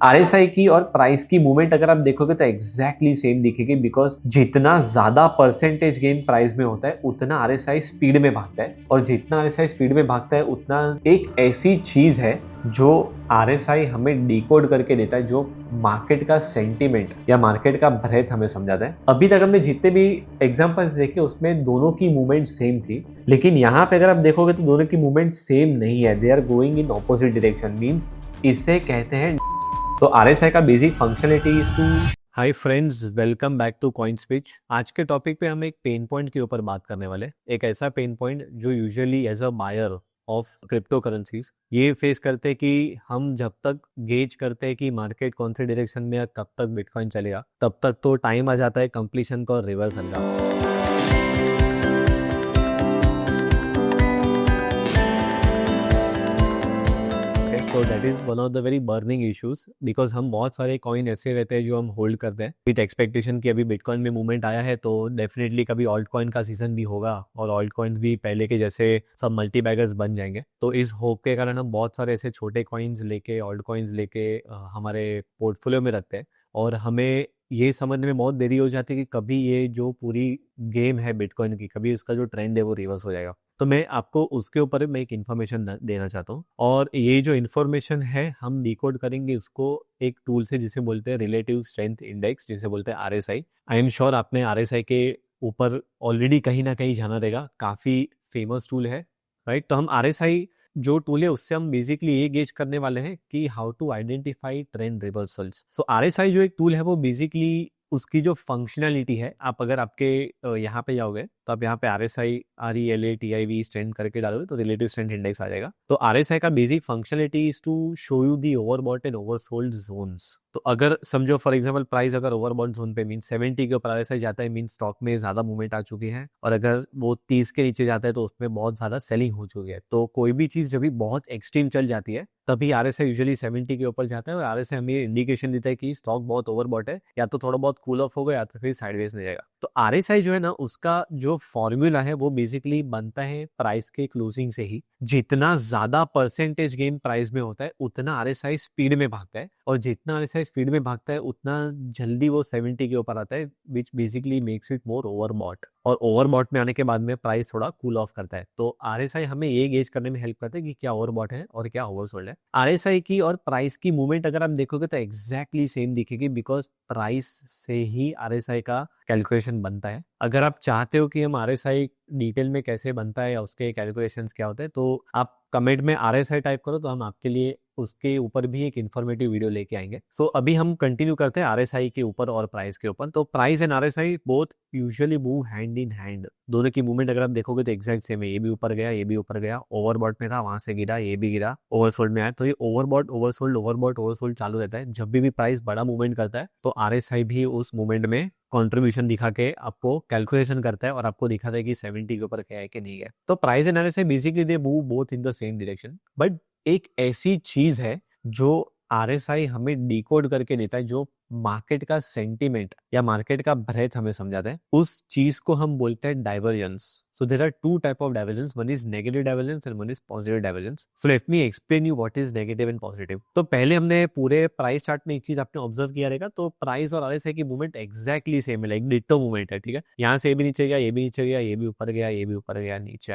RSI की और price की मूवमेंट अगर आप देखोगे तो एग्जैक्टली सेम दिखेगी, बिकॉज जितना ज्यादा परसेंटेज गेन प्राइस में होता है उतना आरएसआई स्पीड में भागता है, और जितना आरएसआई स्पीड में भागता है उतना एक ऐसी चीज है जो आरएसआई हमें डिकोड करके देता है, जो मार्केट का सेंटीमेंट या मार्केट का ब्रेथ हमें समझाता है। अभी तक हमने जितने भी एग्जांपल्स देखे उसमें दोनों की मूवमेंट सेम थी, लेकिन यहाँ पे अगर आप देखोगे तो दोनों की मूवमेंट सेम नहीं है, they are going in opposite direction. Means इसे कहते हैं, तो आरएसआई का basic functionality is to. Hi friends, welcome back to coin speech. आज के टॉपिक पे हम एक पेन पॉइंट के ऊपर बात करने वाले, एक ऐसा पेन पॉइंट जो usually as a buyer of crypto currencies ये फेस करते हैं कि हम जब तक गेज करते हैं कि मार्केट कौन से डायरेक्शन में या कब तक बिटकॉइन चलेगा, तब तक तो टाइम आ जाता है कंप्लीशन का और रिवर्सल का। तो that is one of the very burning issues, because हम बहुत सारे कॉइन ऐसे रहते हैं जो हम होल्ड करते हैं विद एक्सपेक्टेशन कि अभी बिटकॉइन में मूवमेंट आया है तो डेफिनेटली कभी ऑल्ट कॉइन का सीजन भी होगा और ऑल्ट कॉइन्स भी पहले के जैसे सब मल्टी बैगर्स बन जाएंगे। तो इस होप के कारण हम बहुत सारे ऐसे छोटे कॉइन्स लेके, ऑल्ट कॉइन्स लेके हमारे पोर्टफोलियो में रखते हैं, और हमें ये समझने में बहुत देरी हो जाती है कि कभी ये जो पूरी गेम है बिटकॉइन की, कभी उसका जो ट्रेंड है वो रिवर्स हो जाएगा। तो मैं आपको उसके ऊपर मैं एक इन्फॉर्मेशन देना चाहता हूँ, और ये जो इन्फॉर्मेशन है हम डिकोड करेंगे उसको एक टूल से जिसे बोलते हैं रिलेटिव स्ट्रेंथ इंडेक्स, जिसे बोलते हैं आरएसआई। आई एम श्योर आपने आरएसआई के ऊपर ऑलरेडी कहीं ना कहीं जाना रहेगा, काफी फेमस टूल है, राइट। तो हम आरएसआई जो टूल है उससे हम बेसिकली ये गेज करने वाले हैं कि how to identify trend reversals. So RSI जो एक टूल है वो बेसिकली उसकी जो फंक्शनैलिटी है, आप अगर आपके यहाँ पे जाओगे तो आप यहाँ पे RSI स्ट्रेंथ करके डालोगे तो रिलेटिव स्ट्रेंथ इंडेक्स आ जाएगा। तो आरएसआई का basic functionality is to show you the overbought and oversold zones. तो अगर समझो फॉर एग्जांपल प्राइस अगर ओवरबॉट जोन पे मीन 70 के ऊपर आरएसआई जाता है, मीन स्टॉक में ज्यादा मूवमेंट आ चुकी है, और अगर वो 30 के नीचे जाता है तो उसमें बहुत ज्यादा सेलिंग हो चुकी है। तो कोई भी चीज जब भी बहुत एक्सट्रीम चल जाती है तभी आरएसआई यूजुअली 70 के ऊपर जाता है, और आरएसआई हमें इंडिकेशन देता है कि स्टॉक बहुत ओवरबॉट है, या तो थोड़ा बहुत कूल ऑफ होगा या तो फिर साइडवेज में जाएगा। तो आरएसआई जो है ना, उसका जो फॉर्मूला है वो बेसिकली बनता है प्राइस के क्लोजिंग से ही। जितना ज्यादा परसेंटेज गेन प्राइस में होता है उतना आरएसआई स्पीड में भागता है, और जितना आरएसआई स्पीड में भागता है उतना जल्दी वो 70 के ऊपर आता है, which basically makes it more overbought, और ओवरबॉट में आने के बाद में प्राइस थोड़ा कूल ऑफ करता है। तो आरएसआई हमें ये गेज करने में हेल्प करता है कि क्या ओवरबॉट है और क्या ओवरसोल्ड है। आरएसआई की और प्राइस की मूवमेंट अगर आप देखोगे तो एग्जैक्टली सेम दिखेगी, बिकॉज प्राइस से ही आरएसआई का कैलकुलेशन बनता है। अगर आप चाहते हो कि हम आरएसआई डिटेल में कैसे बनता है या उसके कैलकुलेशंस क्या होते हैं, तो आप कमेंट में आरएसआई टाइप करो तो हम आपके लिए उसके ऊपर भी एक इन्फॉर्मेटिव वीडियो लेके आएंगे। सो अभी हम कंटिन्यू करते हैं आरएसआई के ऊपर और प्राइस के ऊपर। तो price and RSI both usually move hand in hand. दोनों की मूवमेंट अगर आप देखोगे तो एग्जैक्ट सेम है, ये भी ऊपर गया, ये भी ऊपर गया, ओवरबॉट में था वहां से गिरा, ये भी गिरा, ओवरसोल्ड में आया। तो ये ओवरबॉट ओवरसोल्ड चालू रहता है। जब भी प्राइस बड़ा मूवमेंट करता है तो आरएसआई भी उस मूवमेंट में कंट्रीब्यूशन दिखा के आपको कैलकुलेशन करता है और आपको दिखाता है कि 70 के ऊपर क्या है कि नहीं है। तो price and RSI basically they move both in the same direction, but एक ऐसी चीज है जो आरएसआई हमें डिकोड करके देता है, जो मार्केट का सेंटीमेंट या मार्केट का ब्रेथ हमें समझाता है। उस चीज को हम बोलते हैं divergence. So there are two type of divergence, one is negative divergence and one is positive divergence. So let me explain you what is negative and positive. तो पहले हमने पूरे प्राइस चार्ट में एक चीज आपने ऑब्जर्व किया रहेगा, तो प्राइस और आरएसआई की मूवमेंट एक्जैक्टली सेम है, लाइक डिट्टो मूवमेंट है, ठीक है। यहाँ से ये भी नीचे गया, ये भी नीचे गया, ये भी ऊपर गया, ये भी ऊपर गया, नीचे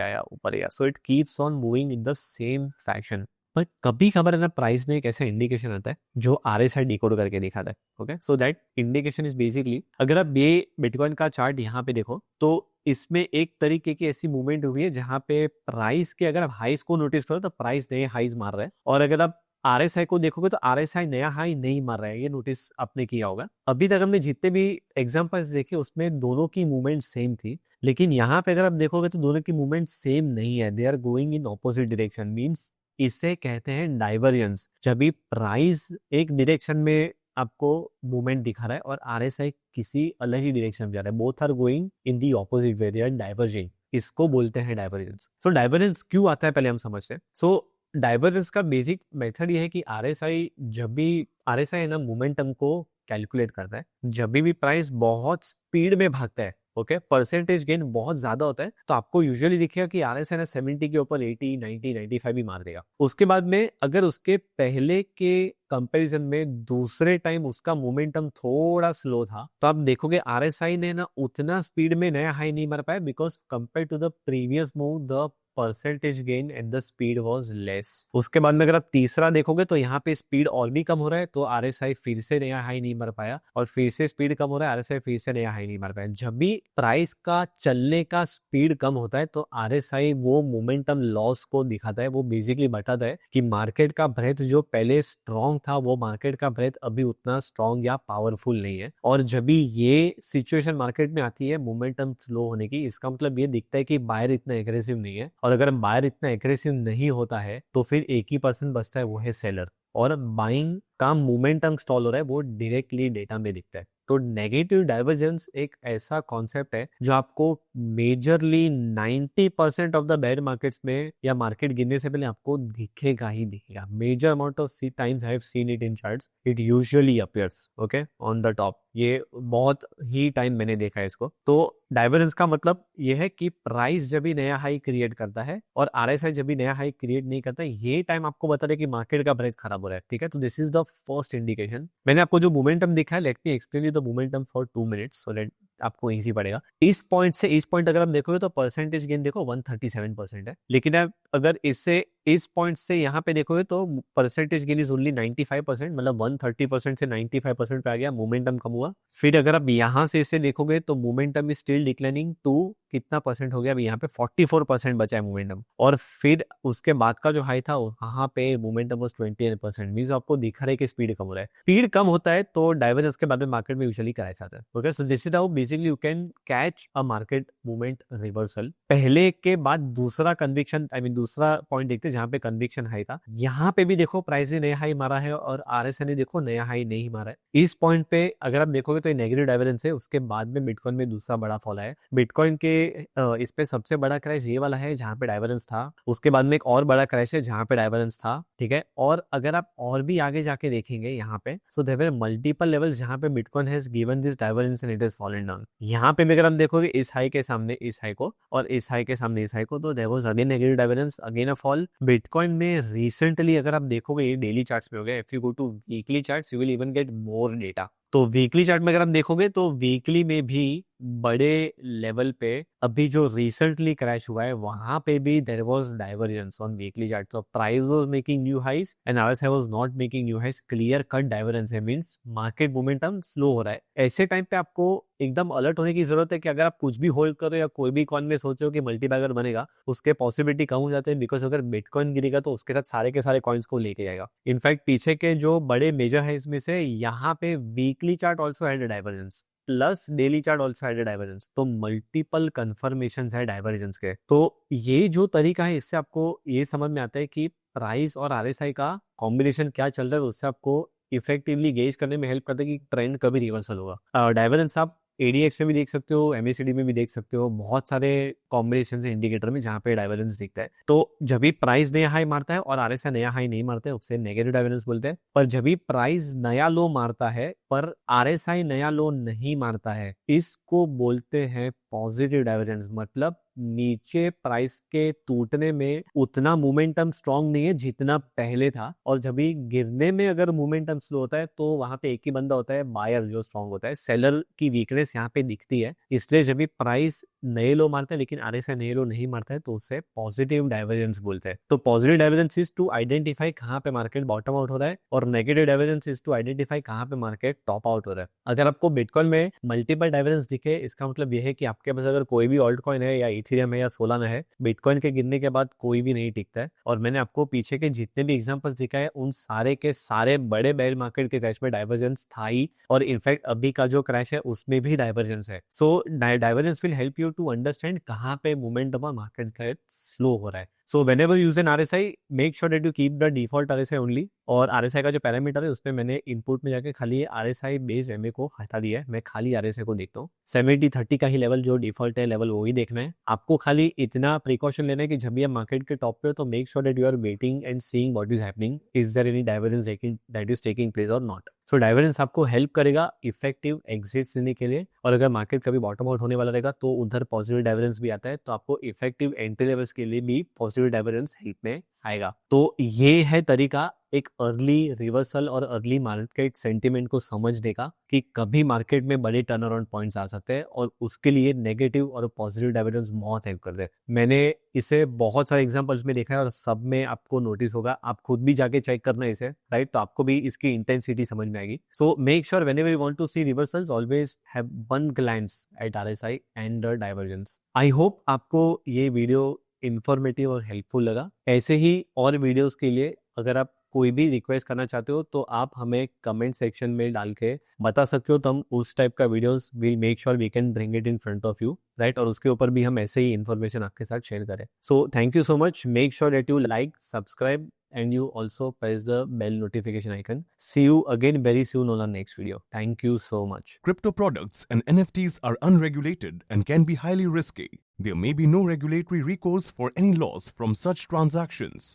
आया, ऊपर गया। So it keeps on moving in the same fashion. But कभी कभार है ना, प्राइस में एक ऐसा इंडिकेशन आता है जो आरएसआई डिकोड करके दिखाता है। Okay, so that indication is basically, अगर आप ये बिटकॉइन का चार्ट यहाँ पे देखो तो इसमें एक तरीके की ऐसी मूवमेंट हुई है जहां पे प्राइस के अगर आप हाईस को नोटिस करो तो प्राइस नए हाईज मार रहा है, और अगर आप आरएसआई को देखोगे तो आरएसआई नया हाई नहीं मार रहा है। ये नोटिस आपने किया होगा। अभी तक हमने जितने भी एग्जांपल्स देखे उसमें दोनों की मूवमेंट सेम थी, लेकिन यहाँ पे अगर आप देखोगे तो दोनों की मूवमेंट सेम नहीं है, they are going in opposite direction. Means इसे कहते हैं डाइवर्जेंस। जब भी प्राइस एक डायरेक्शन में आपको मूवमेंट दिखा रहा है और आरएसआई किसी अलग ही डायरेक्शन में जा रहा है, both are going in the opposite way, they are diverging, इसको बोलते हैं डाइवर्जेंस। सो डाइवर्जेंस क्यों आता है पहले हम समझते हैं। सो डाइवर्जेंस का बेसिक मेथड ये है कि आरएसआई जब भी आरएसआई है ना मोमेंटम को कैलकुलेट करता है, जब भी प्राइस बहुत स्पीड में भागता है ओके, परसेंटेज गेन बहुत ज्यादा होता है तो आपको यूजुअली दिखेगा कि RSI ना 70 के ऊपर 80, 90, 95 भी मार देगा। उसके बाद में अगर उसके पहले के कंपैरिजन में दूसरे टाइम उसका मोमेंटम थोड़ा स्लो था तो आप देखोगे RSI ने ना उतना स्पीड में नया हाई नहीं मार पाया, because compare to the previous move the percentage gain and the speed was less. उसके बाद में अगर आप तीसरा देखोगे तो यहाँ पे स्पीड और भी कम हो रहा है तो RSI फिर से नया हाई नहीं मार पाया, और फिर से स्पीड कम हो रहा है, RSI फिर से नया हाई नहीं मार पाया। जब भी प्राइस का चलने का स्पीड कम होता है तो RSI वो मोमेंटम लॉस को दिखाता है, वो बेसिकली बताता है कि मार्केट का ब्रेथ जो पहले स्ट्रॉन्ग था वो मार्केट का ब्रेथ अभी उतना स्ट्रॉन्ग या पावरफुल नहीं है। और जब भी ये सिचुएशन मार्केट में आती है मोमेंटम स्लो होने की, इसका मतलब ये दिखता है कि बायर इतना एग्रेसिव नहीं है, और अगर बायर इतना एग्रेसिव नहीं होता है तो फिर एक ही पर्सन बचता है, वो है सेलर। और बाइंग का मोमेंटम स्टॉल हो रहा है वो डायरेक्टली डेटा में दिखता है। तो नेगेटिव डाइवर्जेंस एक ऐसा कॉन्सेप्ट है जो आपको majorly 90% of the bear markets में या मार्केट गिरने से पहले आपको दिखेगा ही दिखेगा। Major amount of times I have seen it in charts, it usually appears okay on the top. ये बहुत ही टाइम मैंने देखा है इसको। तो डाइवर्जेंस का मतलब ये है कि प्राइस जब भी नया हाई क्रिएट करता है और RSI जब भी नया हाई क्रिएट नहीं करता, ये टाइम आपको बता रहे कि मार्केट का ब्रेथ खराब हो रहा है। ठीक है, तो this is the first indication. मैंने आपको जो मोमेंटम दिखा है, late me explain you the momentum for 2 minutes so let आपको इजी पड़ेगा। इस पॉइंट से इस पॉइंट अगर आप देखोगे तो परसेंटेज गेन देखो 137% है, लेकिन आप अगर इससे इस पॉइंट से यहाँ पे देखोगे तो परसेंटेज गेन इज ओनली 95%, मतलब 130% से 95% पे आ गया, मोमेंटम कम हुआ। फिर अगर आप यहाँ से इसे देखोगे तो momentum is still declining to कितना परसेंट हो गया, अभी यहाँ पे 44% बचा है मोमेंटम। और फिर उसके बाद का जो हाई था वहां पे मोमेंटम वाज 28%, मींस आपको दिख रहा है कि स्पीड कम हो रहा है। स्पीड कम होता है तो डाइवर्जेंस के बाद में मार्केट में यूजुअली कराया जाता है। Okay, so this is how basically you can catch a market movement reversal. पहले के बाद दूसरा कन्विक्शन, आई मीन दूसरा पॉइंट देखते हैं जहां पे कन्विक्शन हाई था। यहाँ पे भी देखो प्राइस ने नया हाई मारा है और RSI ने देखो नया हाई नहीं मारा है। इस पॉइंट पे अगर आप देखोगे तो नेगेटिव डाइवर्जेंस है। उसके बाद में बिटकॉइन में दूसरा बड़ा फॉल है। बिटकॉइन के इस पे सबसे बड़ा क्रैश ये वाला है जहां पे डाइवर्जेंस था। उसके बाद में एक और बड़ा क्रैश है जहां पे डाइवर्जेंस था। ठीक है, और अगर आप और भी आगे जाके देखेंगे यहाँ पे, so there were multiple levels जहां पे bitcoin has given this divergence and it has fallen down. यहाँ पे भी अगर हम देखोगे इस हाई के सामने इस हाई को और इस हाई के सामने इस हाई को, तो there was again negative divergence, again a fall. Bitcoin में रिसेंटली अगर आप देखोगे ये डेली चार्ट्स में हो गया, if you go to weekly charts you will even get more data. तो वीकली चार्ट में अगर हम देखोगे तो वीकली में भी बड़े लेवल पे अभी जो रिसेंटली क्रैश हुआ है वहां पे भी there was divergence on weekly chart. तो price was making new highs and RSI was not making new highs, clear cut divergence है, मींस मार्केट मोमेंटम स्लो हो रहा है। ऐसे टाइम पे आपको एकदम अलर्ट होने की जरूरत है कि अगर आप कुछ भी होल्ड करो या कोई भी कॉइन में सोचो कि मल्टीबैगर बनेगा, उसके पॉसिबिलिटी कम हो जाते हैं, बिकॉज अगर बिटकॉइन गिरेगा तो उसके साथ सारे के सारे कॉइन्स को लेके जाएगा। इनफैक्ट पीछे के जो बड़े मेजर हाइज में से यहाँ पे weekly chart also had divergence plus daily chart also had divergence, तो मल्टीपल कंफर्मेशन है डाइवर्जेंस के। तो ये जो तरीका है इससे आपको ये समझ में आता है कि प्राइस और RSI का कॉम्बिनेशन क्या चल रहा है, उससे आपको इफेक्टिवली गेज करने में हेल्प करता है कि ट्रेंड कभी रिवर्सल होगा। डाइवर्जेंस आप ADX में भी देख सकते हो, MACD में भी देख सकते हो, बहुत सारे कॉम्बिनेशन है इंडिकेटर में जहां पे डाइवर्जेंस दिखता है। तो जब भी प्राइस नया हाई मारता है और RSI नया हाई नहीं मारता है उसे नेगेटिव डाइवर्जेंस बोलते हैं। पर जब भी प्राइस नया लो मारता है पर RSI नया लो नहीं मारता है, इसको बोलते हैं पॉजिटिव डाइवर्जेंस। मतलब नीचे प्राइस के टूटने में उतना मोमेंटम स्ट्रांग नहीं है जितना पहले था, और जब भी गिरने में अगर मोमेंटम स्लो होता है तो वहां पे एक ही बंदा होता है, बायर जो स्ट्रांग होता है। सेलर की वीकनेस यहाँ पे दिखती है। इसलिए जब भी प्राइस नए लो मारता है लेकिन RSI नए लो नहीं मारता है तो उसे पॉजिटिव डाइवर्जेंस बोलते हैं। तो positive divergence is to identify कहाँ पे मार्केट बॉटम आउट हो रहा है, और negative divergence is to identify कहाँ पे मार्केट टॉप आउट हो रहा है। अगर आपको बिटकॉइन में मल्टीपल डाइवर्जेंस दिखे, इसका मतलब यह है कि आपके पास अगर कोई भी ऑल्ट कॉइन है या इथेरियम है या सोलाना है, बिटकॉइन के गिरने के बाद कोई भी नहीं टिकता है। और मैंने आपको पीछे के जितने भी एग्जांपल्स दिखाए उन सारे के सारे बड़े बेयर मार्केट के क्रैश में डाइवर्जेंस था ही, और इनफैक्ट अभी का जो क्रैश है उसमें भी डाइवर्जेंस है। So divergence will help you to understand कहाँ पे मोमेंटम मार्केट का स्लो हो रहा है। So whenever you use an RSI, make sure that you keep the default RSI only। और RSI का जो पैरामीटर है उसमें मैंने इनपुट में जाके खाली RSI बेस्ड MA को हटा दिया है। मैं खाली RSI को देखता हूँ। 70-30 का ही लेवल जो डिफॉल्ट है लेवल वो ही देखना है आपको। खाली इतना प्रिकॉशन लेना है कि जब भी आप मार्केट के टॉप पे हो तो make sure that you are waiting and seeing what is happening, is there any divergence that is taking place और नॉट। सो डाइवर्जेंस आपको हेल्प करेगा इफेक्टिव एग्जिट्स लेने के लिए, और अगर मार्केट कभी बॉटम आउट होने वाला रहेगा तो उधर पॉजिटिव डाइवर्जेंस भी आता है, तो आपको इफेक्टिव एंट्री लेवल्स के लिए भी पॉजिटिव डाइवर्जेंस हेल्प में आएगा। तो ये है तरीका एक अर्ली रिवर्सल और अर्ली मार्केट सेंटिमेंट को समझने का कि कभी मार्केट में बड़े टर्न अराउंड पॉइंट्स आ सकते हैं, और उसके लिए नेगेटिव और पॉजिटिव डाइवर्जेंस बहुत हेल्प करते हैं। मैंने इसे बहुत सारे एग्जांपल्स में देखा है और सब में आपको नोटिस होगा, आप खुद भी जाके चेक करना इसे, राइट? तो आपको भी इसकी इंटेंसिटी समझ में आएगी। So make sure whenever you want to see reversals always have one glance at RSI and divergence. I hope आपको ये वीडियो इंफॉर्मेटिव और हेल्पफुल लगा। ऐसे ही और वीडियोस के लिए अगर आप कोई भी रिक्वेस्ट करना चाहते हो तो आप हमें कमेंट सेक्शन में डाल के बता सकते हो, तो हम उस टाइप का videos will make sure we can bring it in front of you, right? और उसके ऊपर भी हम ऐसे ही इन्फॉर्मेशन आपके साथ शेयर करें। So thank you so much. Make sure that you like, subscribe and you also press the bell notification icon. See you again very soon on our next video. Thank you so much. Crypto products and NFTs are unregulated and can be highly risky. There may be no regulatory recourse for any loss from such transactions.